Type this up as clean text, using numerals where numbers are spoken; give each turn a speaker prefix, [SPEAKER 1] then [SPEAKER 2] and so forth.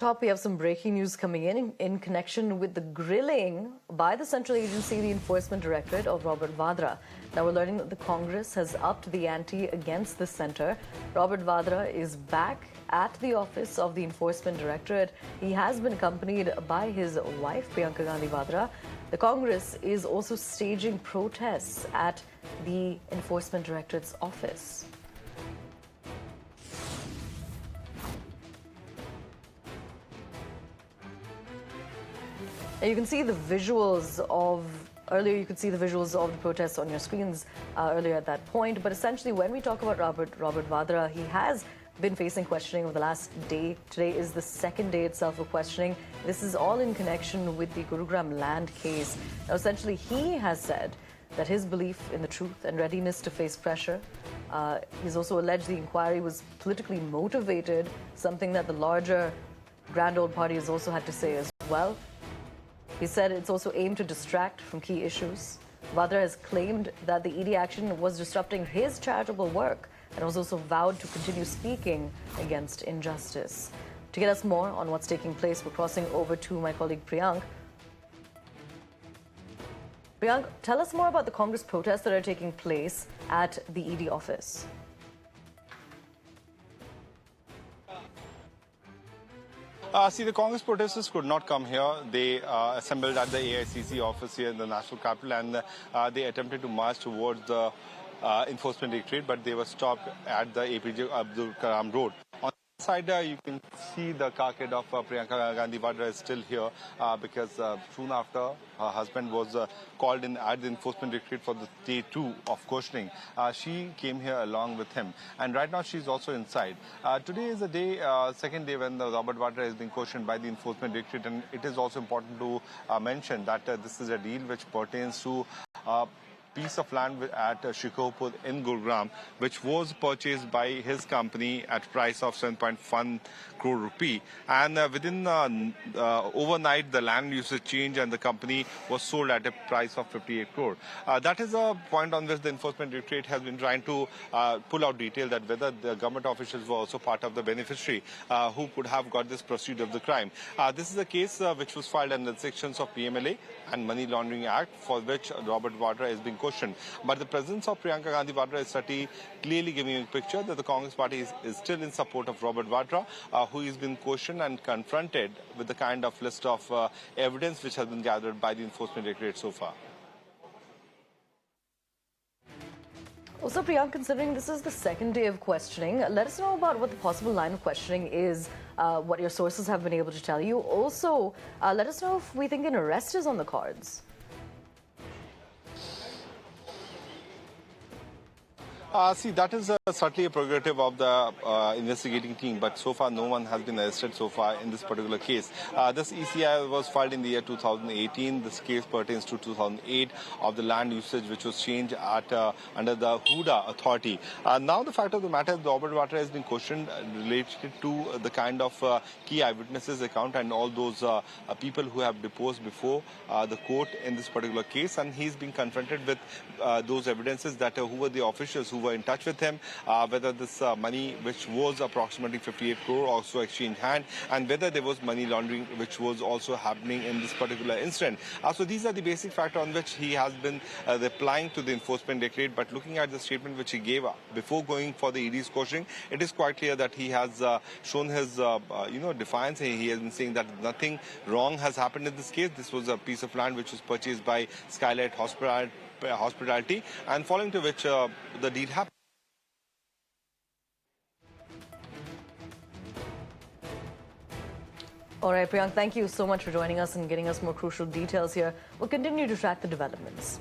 [SPEAKER 1] Top, we have some breaking news coming in connection with the grilling by the central agency, the Enforcement Directorate of Robert Vadra. Now we're learning that the Congress has upped the ante against the centre. Robert Vadra is back at the office of the Enforcement Directorate. He has been accompanied by his wife, Priyanka Gandhi Vadra. The Congress is also staging protests at the Enforcement Directorate's office. You can see the visuals of earlier. You could see the visuals of the protests on your screens earlier at that point. But essentially, when we talk about Robert Vadra, he has been facing questioning over the last day. Today is the second day itself of questioning. This is all in connection with the Gurugram land case. Now, essentially, he has said that his belief in the truth and readiness to face pressure. He's also alleged the inquiry was politically motivated, something that the larger Grand Old Party has also had to say as well. He said it's also aimed to distract from key issues. Vadra has claimed that the ED action was disrupting his charitable work and has also vowed to continue speaking against injustice. To get us more on what's taking place, we're crossing over to my colleague Priyank. Priyank, tell us more about the Congress protests that are taking place at the ED office.
[SPEAKER 2] See, the Congress protesters could not come here. They assembled at the AICC office here in the National Capital, and they attempted to march towards the Enforcement Directorate, but they were stopped at the APJ Abdul Kalam Road. On the side, you can see the carcass of Priyanka Gandhi Vadra is still here because soon after her husband was called in at the Enforcement Directorate for the day 2 of questioning. She came here along with him, and right now she's also inside. Today is the day, second day when Robert Vadra is being questioned by the Enforcement Directorate, and it is also important to mention that this is a deal which pertains to piece of land at Shikhopur in Gurugram, which was purchased by his company at price of 7.1 crore rupee. And within overnight, the land usage changed and the company was sold at a price of 58 crore. That is a point on which the Enforcement Directorate has been trying to pull out detail that whether the government officials were also part of the beneficiary who could have got this proceed of the crime. This is a case which was filed under the sections of PMLA and Money Laundering Act, for which Robert Vadra is being questioned. But the presence of Priyanka Gandhi Vadra is certainly clearly giving a picture that the Congress party is still in support of Robert Vadra, who has been questioned and confronted with the kind of list of evidence which has been gathered by the Enforcement Directorate so far.
[SPEAKER 1] Also, Priyanka, considering this is the second day of questioning, let us know about what the possible line of questioning is, what your sources have been able to tell you. Also, let us know if we think an arrest is on the cards.
[SPEAKER 2] See, that is certainly a prerogative of the investigating team, but so far no one has been arrested so far in this particular case. This ECI was filed in the year 2018. This case pertains to 2008 of the land usage which was changed at under the Huda authority. Now the fact of the matter is Robert Vadra has been questioned related to the kind of key eyewitnesses account and all those people who have deposed before the court in this particular case, and he's been confronted with those evidences that who were the officials who were in touch with him, whether this money, which was approximately 58 crore, also exchanged hand, and whether there was money laundering, which was also happening in this particular incident. So these are the basic factors on which he has been replying to the Enforcement Directorate. But looking at the statement which he gave before going for the ED's questioning, it is quite clear that he has shown his defiance. He has been saying that nothing wrong has happened in this case. This was a piece of land which was purchased by Skylight Hospitality, and following to which the deed happened.
[SPEAKER 1] All right, Priyank, thank you so much for joining us and getting us more crucial details here. We'll continue to track the developments.